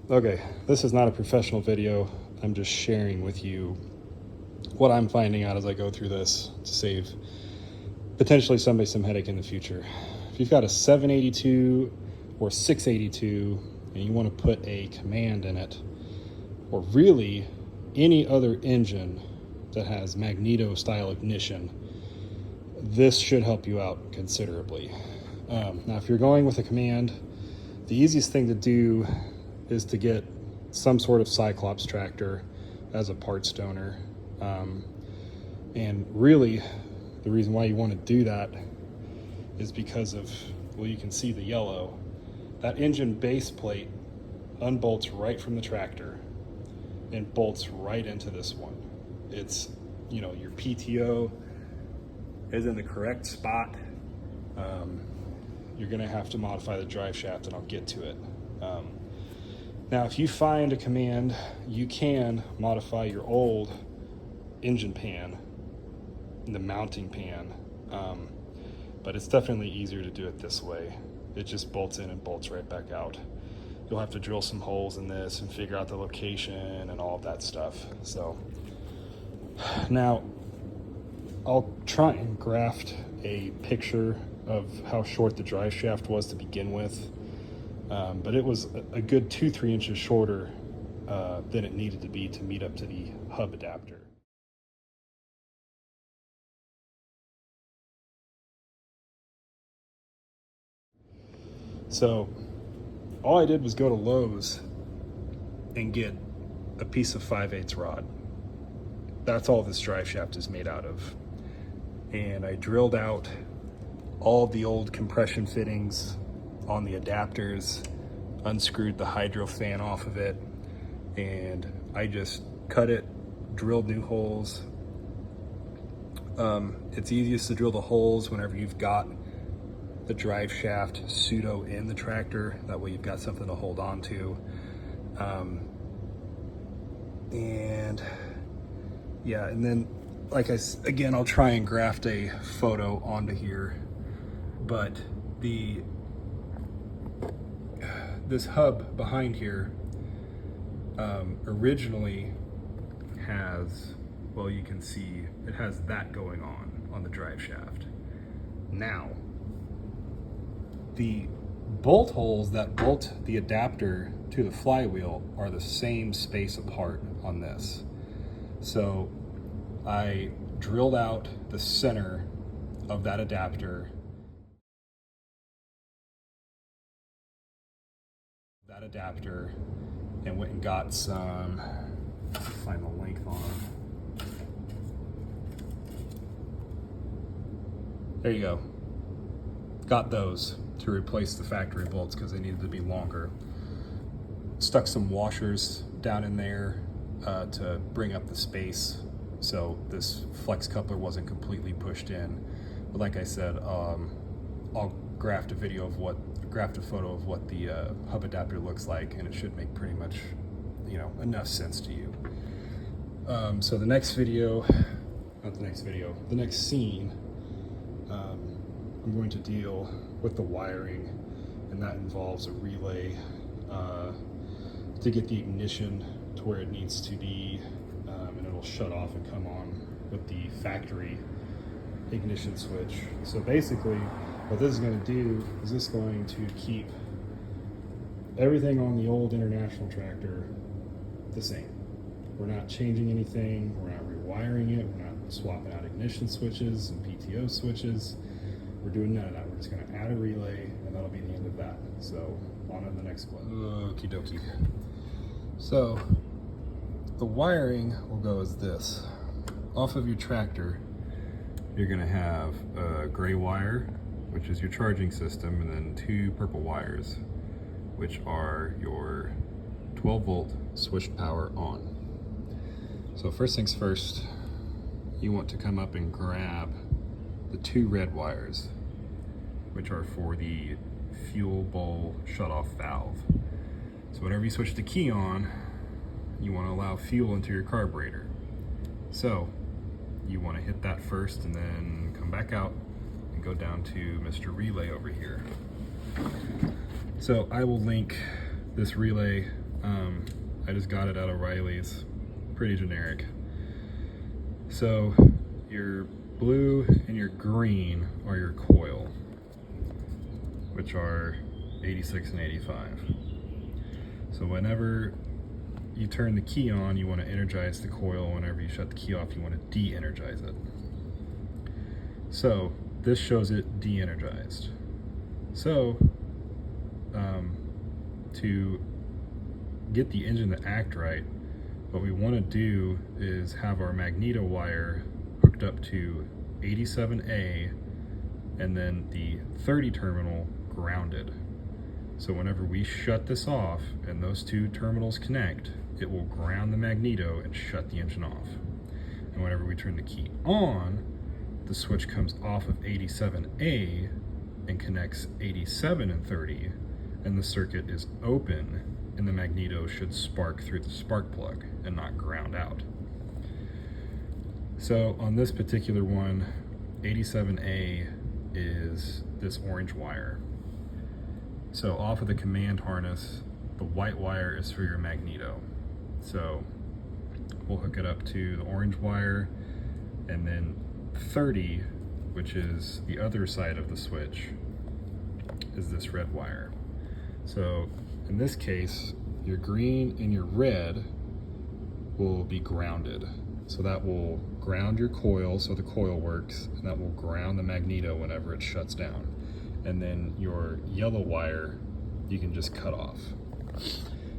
Okay, this is not a professional video. I'm just sharing with you what I'm finding out as I go through this to save potentially somebody some headache in the future. If you've got a 782 or 682 and you want to put a command in it, or really any other engine that has magneto style ignition, this should help you out considerably. Now, if you're going with a command, the easiest thing to do is to get some sort of Cyclops tractor as a parts donor. And really, the reason why you want to do that is because of, well, you can see the yellow. That engine base plate unbolts right from the tractor and bolts right into this one. It's, you know, your PTO is in the correct spot. You're gonna have to modify the drive shaft, and I'll get to it. Now, if you find a command, you can modify your old engine pan, the mounting pan, but it's definitely easier to do it this way. It just bolts in and bolts right back out. You'll have to drill some holes in this and figure out the location and all of that stuff. So now I'll try and graft a picture of how short the drive shaft was to begin with, but it was a good 2-3 inches shorter than it needed to be to meet up to the hub adapter. So all I did was go to Lowe's and get a piece of 5/8 rod. That's all this drive shaft is made out of. And I drilled out all the old compression fittings on the adapters, unscrewed the hydro fan off of it, and I just cut it, drilled new holes. It's easiest to drill the holes whenever you've got the drive shaft pseudo in the tractor. That way you've got something to hold on to. And yeah, and then again, I'll try and graft a photo onto here, but this hub behind here originally has, well, you can see it has that going on the drive shaft. Now, the bolt holes that bolt the adapter to the flywheel are the same space apart on this. So I drilled out the center of that adapter, and went and got some, find the length on them. There you go. Got those to replace the factory bolts because they needed to be longer. Stuck some washers down in there to bring up the space so this flex coupler wasn't completely pushed in. But like I said, I'll graft a photo of what the hub adapter looks like, and it should make pretty much, you know, enough sense to you. So the next scene, I'm going to deal with the wiring, and that involves a relay to get the ignition to where it needs to be, and it'll shut off and come on with the factory ignition switch. So basically what this is going to do is this going to keep everything on the old International tractor the same. We're not changing anything, we're not rewiring it, we're not swapping out ignition switches and PTO switches. We're doing none of that. We're just going to add a relay, and that'll be the end of that. So on to the next one. Okie dokie. So the wiring will go as this. Off of your tractor, you're going to have a gray wire, which is your charging system, and then 2 purple wires, which are your 12-volt switched power on. So first things first, you want to come up and grab the 2 red wires, which are for the fuel bowl shutoff valve. So whenever you switch the key on, you want to allow fuel into your carburetor. So you want to hit that first and then come back out and go down to Mr. Relay over here. So I will link this relay I just got it out of Riley's, pretty generic. So your blue and your green are your coil, which are 86 and 85. So whenever you turn the key on, you want to energize the coil. Whenever you shut the key off, you want to de-energize it. So this shows it de-energized. So to get the engine to act right, what we want to do is have our magneto wire hooked up to 87A and then the 30 terminal grounded. So whenever we shut this off and those two terminals connect, it will ground the magneto and shut the engine off. And whenever we turn the key on, the switch comes off of 87A and connects 87 and 30, and the circuit is open, and the magneto should spark through the spark plug and not ground out. So on this particular one, 87A is this orange wire. So off of the command harness, the white wire is for your magneto. So we'll hook it up to the orange wire, and then 30, which is the other side of the switch, is this red wire. So in this case, your green and your red will be grounded. So that will ground your coil so the coil works, and that will ground the magneto whenever it shuts down. And then your yellow wire, you can just cut off.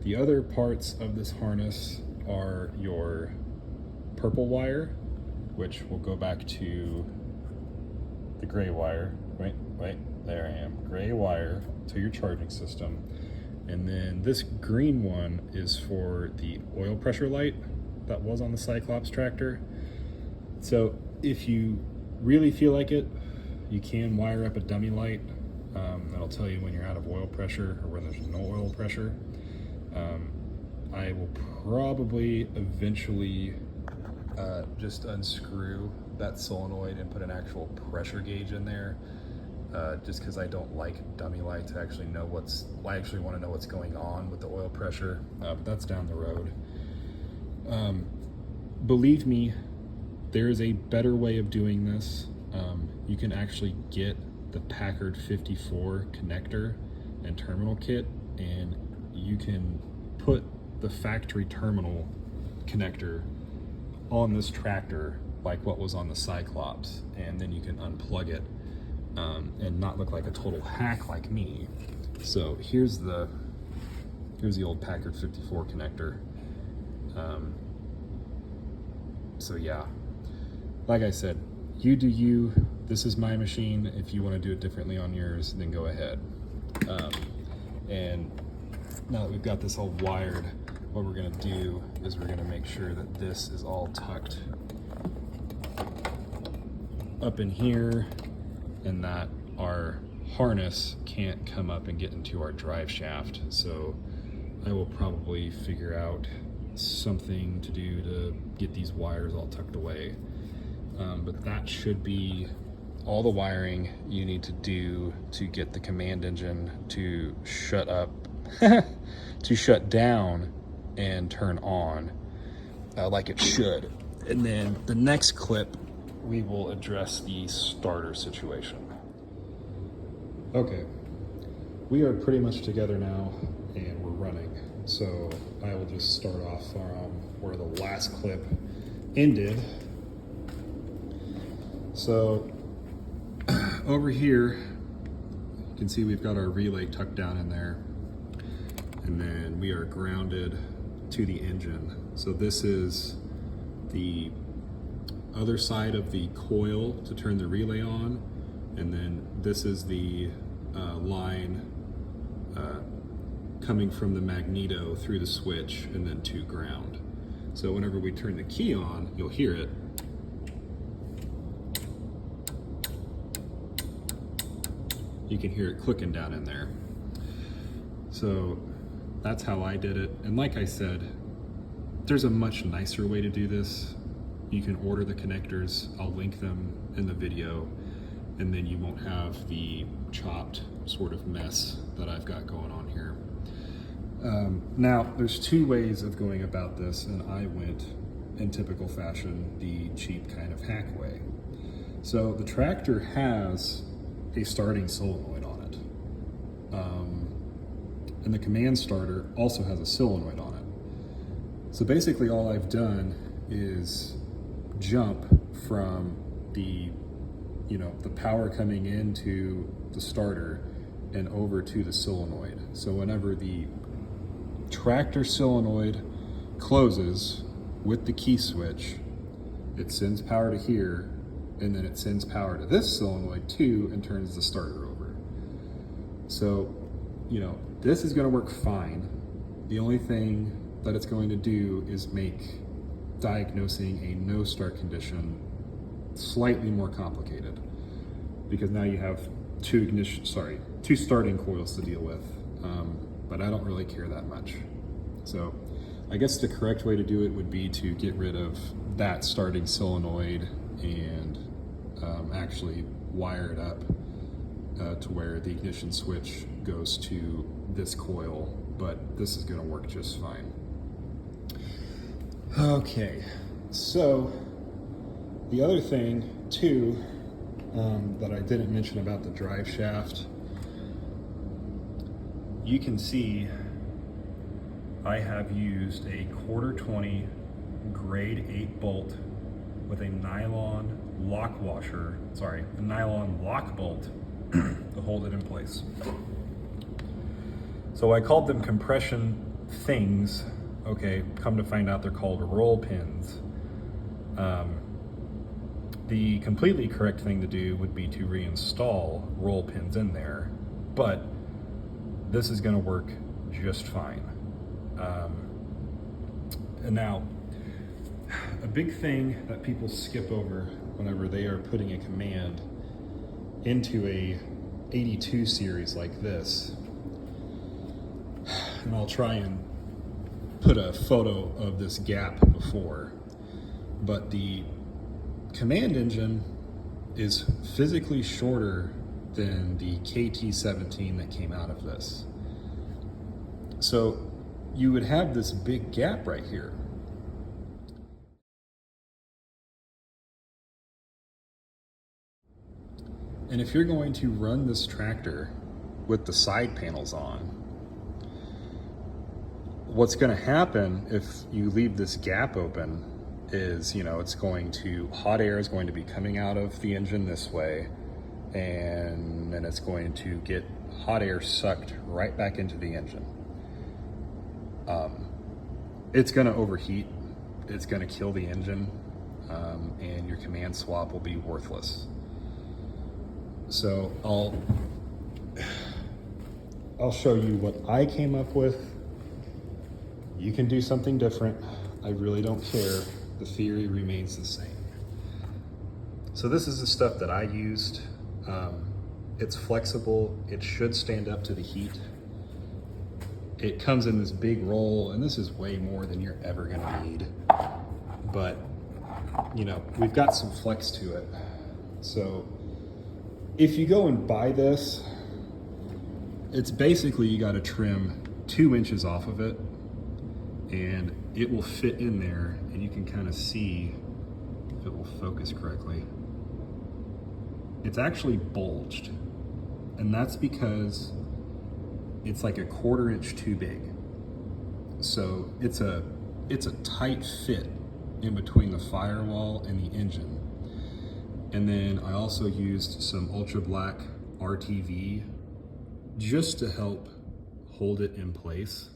The other parts of this harness are your purple wire, which will go back to the gray wire. Wait, there I am. Gray wire to your charging system. And then this green one is for the oil pressure light that was on the Cyclops tractor. So if you really feel like it, you can wire up a dummy light. That'll tell you when you're out of oil pressure or when there's no oil pressure. I will probably eventually just unscrew that solenoid and put an actual pressure gauge in there, just because I don't like dummy lights. I actually want to know what's going on with the oil pressure, but that's down the road. Believe me, there is a better way of doing this. You can actually get the Packard 54 connector and terminal kit, and you can put the factory terminal connector on this tractor like what was on the Cyclops, and then you can unplug it and not look like a total hack like me. So here's the old Packard 54 connector. So yeah, like I said, you do you. This is my machine. If you want to do it differently on yours, then go ahead. And now that we've got this all wired, what we're going to do is we're going to make sure that this is all tucked up in here, and that our harness can't come up and get into our drive shaft. So I will probably figure out something to do to get these wires all tucked away. But that should be all the wiring you need to do to get the command engine to shut up, to shut down and turn on like it should. And then the next clip, we will address the starter situation. Okay, we are pretty much together now and we're running. So I will just start off where the last clip ended. So over here, you can see we've got our relay tucked down in there, and then we are grounded to the engine. So this is the other side of the coil to turn the relay on, and then this is the line coming from the magneto through the switch and then to ground. So whenever we turn the key on, you'll hear it. You can hear it clicking down in there. So that's how I did it. And like I said, there's a much nicer way to do this. You can order the connectors. I'll link them in the video, and then you won't have the chopped sort of mess that I've got going on here. Now, there's two ways of going about this, and I went, in typical fashion, the cheap kind of hack way. So the tractor has a starting solenoid on it. And the command starter also has a solenoid on it. So basically all I've done is jump from the power coming into the starter and over to the solenoid. So whenever the tractor solenoid closes with the key switch, it sends power to here, and then it sends power to this solenoid too and turns the starter over. So, this is going to work fine. The only thing that it's going to do is make diagnosing a no start condition slightly more complicated, because now you have two starting coils to deal with, but I don't really care that much. So I guess the correct way to do it would be to get rid of that starting solenoid and actually wire it up to where the ignition switch goes to this coil, but this is going to work just fine. Okay, so the other thing too that I didn't mention about the drive shaft, you can see I have used a 1/4-20 grade 8 bolt with a nylon lock bolt to hold it in place. So I called them compression things. Okay, come to find out they're called roll pins. The completely correct thing to do would be to reinstall roll pins in there, but this is going to work just fine. And now, a big thing that people skip over whenever they are putting a command into a 82 series like this, and I'll try and put a photo of this gap before, but the command engine is physically shorter than the KT17 that came out of this. So you would have this big gap right here. And if you're going to run this tractor with the side panels on, what's going to happen if you leave this gap open is, hot air is going to be coming out of the engine this way, and then it's going to get hot air sucked right back into the engine. It's going to overheat, it's going to kill the engine, and your command swap will be worthless. So I'll show you what I came up with. You can do something different. I really don't care. The theory remains the same. So this is the stuff that I used. It's flexible. It should stand up to the heat. It comes in this big roll, and this is way more than you're ever gonna need. But, we've got some flex to it. So if you go and buy this, it's basically you gotta trim 2 inches off of it, and it will fit in there, and you can kind of see if it will focus correctly. It's actually bulged, and that's because it's like a 1/4 inch too big. So it's a tight fit in between the firewall and the engine. And then I also used some ultra black RTV just to help hold it in place.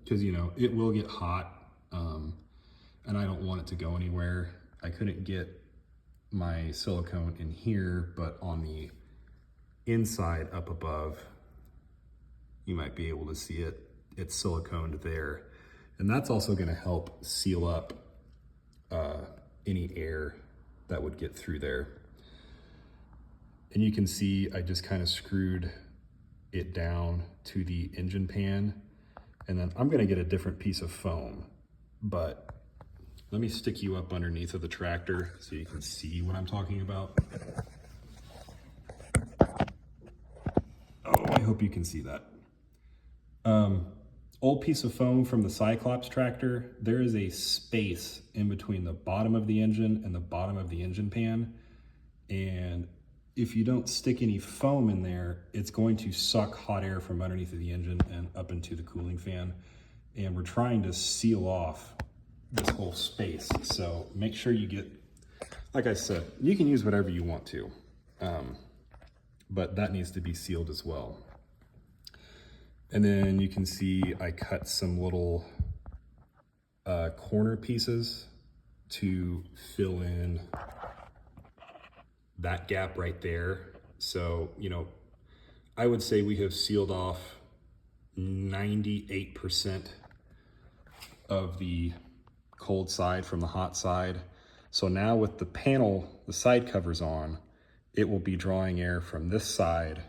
Because it will get hot, and I don't want it to go anywhere. I couldn't get my silicone in here, but on the inside up above, you might be able to see it. It's siliconed there, and that's also going to help seal up any air that would get through there. And you can see I just kind of screwed it down to the engine pan, and then I'm going to get a different piece of foam, but let me stick you up underneath of the tractor so you can see what I'm talking about. Oh, I hope you can see that. Old piece of foam from the Cyclops tractor. There is a space in between the bottom of the engine and the bottom of the engine pan. And if you don't stick any foam in there, it's going to suck hot air from underneath of the engine and up into the cooling fan. And we're trying to seal off this whole space. So make sure you get, like I said, you can use whatever you want to, but that needs to be sealed as well. And then you can see I cut some little corner pieces to fill in that gap right there. So, you know, I would say we have sealed off 98% of the cold side from the hot side. So now with the panel, the side covers on, it will be drawing air from this side,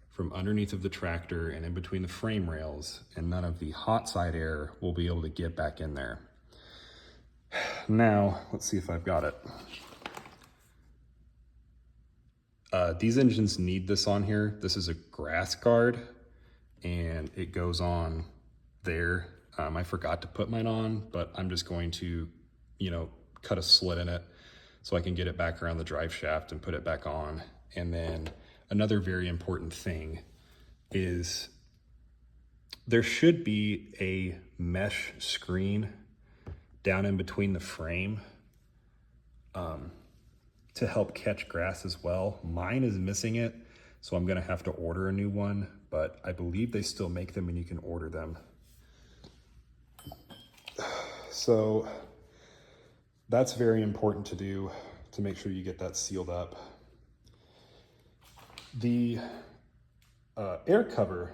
from underneath of the tractor and in between the frame rails, and none of the hot side air will be able to get back in there. Now, let's see if I've got it. These engines need this on here. This is a grass guard and it goes on there. I forgot to put mine on, but I'm just going to, you know, cut a slit in it so I can get it back around the drive shaft and put it back on. And then another very important thing is there should be a mesh screen down in between the frame to help catch grass as well. Mine is missing it, so I'm gonna have to order a new one, but I believe they still make them and you can order them. So that's very important to do, to make sure you get that sealed up. The air cover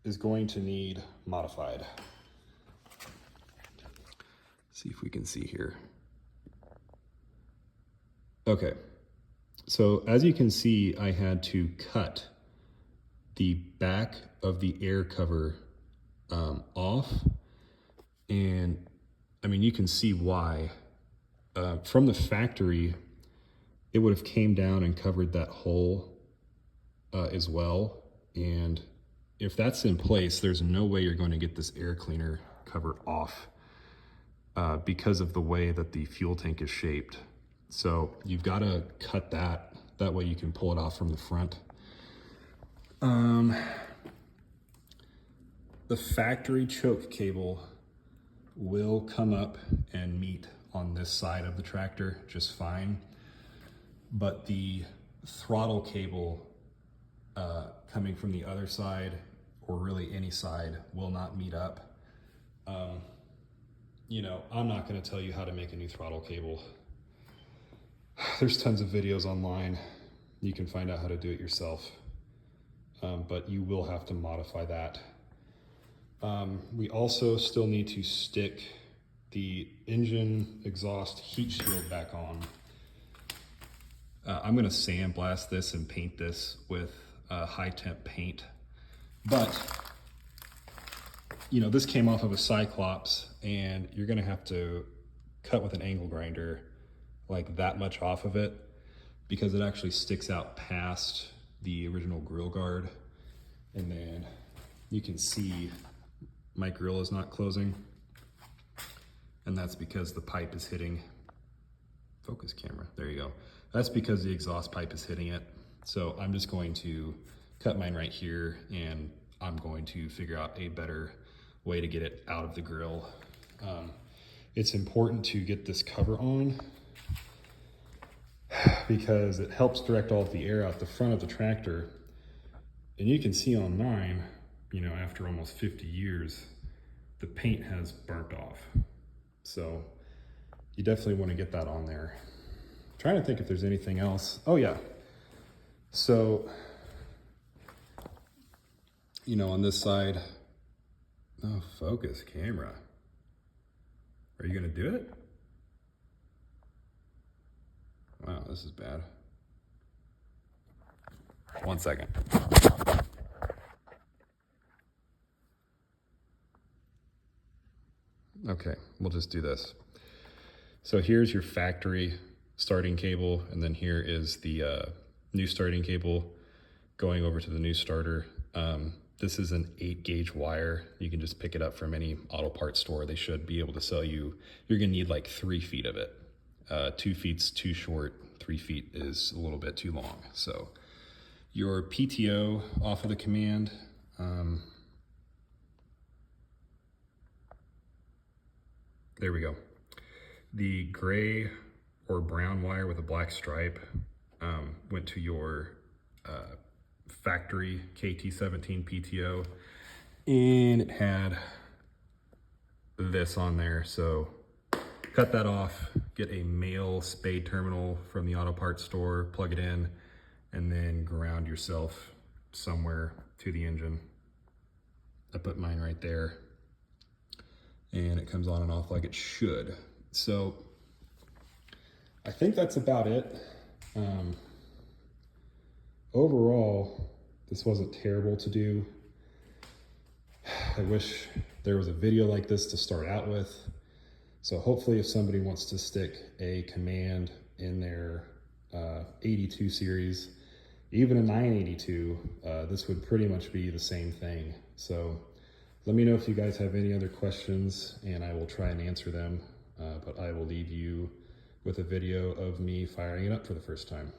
is going to need modified. See if we can see here. Okay, so as you can see, I had to cut the back of the air cover off, and I mean, you can see why. From the factory, it would have came down and covered that hole as well. And if that's in place, there's no way you're going to get this air cleaner cover off because of the way that the fuel tank is shaped. So you've got to cut that. That way you can pull it off from the front. The factory choke cable will come up and meet on this side of the tractor just fine. But the throttle cable coming from the other side, or really any side, will not meet up. You know, I'm not going to tell you how to make a new throttle cable. There's tons of videos online. You can find out how to do it yourself. But you will have to modify that. We also still need to stick the engine exhaust heat shield back on. I'm gonna sandblast this and paint this with high temp paint. But, you know, this came off of a Cyclops and you're gonna have to cut with an angle grinder like that much off of it because it actually sticks out past the original grill guard. And then you can see my grill is not closing. And that's because the pipe is hitting, focus camera, there you go. That's because the exhaust pipe is hitting it. So I'm just going to cut mine right here and I'm going to figure out a better way to get it out of the grill. It's important to get this cover on because it helps direct all of the air out the front of the tractor. And you can see on mine, you know, after almost 50 years, the paint has burnt off. So you definitely want to get that on there. I'm trying to think if there's anything else. Oh yeah. So, you know, on this side, oh, focus camera. Are you gonna do it? Wow, this is bad. 1 second. Okay, we'll just do this. So here's your factory starting cable, and then here is the new starting cable going over to the new starter. This is an 8-gauge wire. You can just pick it up from any auto parts store. They should be able to sell you. You're gonna need like 3 feet of it. 2 feet's too short. 3 feet is a little bit too long. So your PTO off of the command. There we go. The gray or brown wire with a black stripe went to your factory KT17 PTO, and it had this on there. So cut that off, get a male spade terminal from the auto parts store, plug it in, and then ground yourself somewhere to the engine. I put mine right there, and it comes on and off like it should. So I think that's about it. Overall, this wasn't terrible to do. I wish there was a video like this to start out with. So hopefully if somebody wants to stick a command in their 82 series, even a 982, this would pretty much be the same thing. So let me know if you guys have any other questions, and I will try and answer them. But I will leave you with a video of me firing it up for the first time.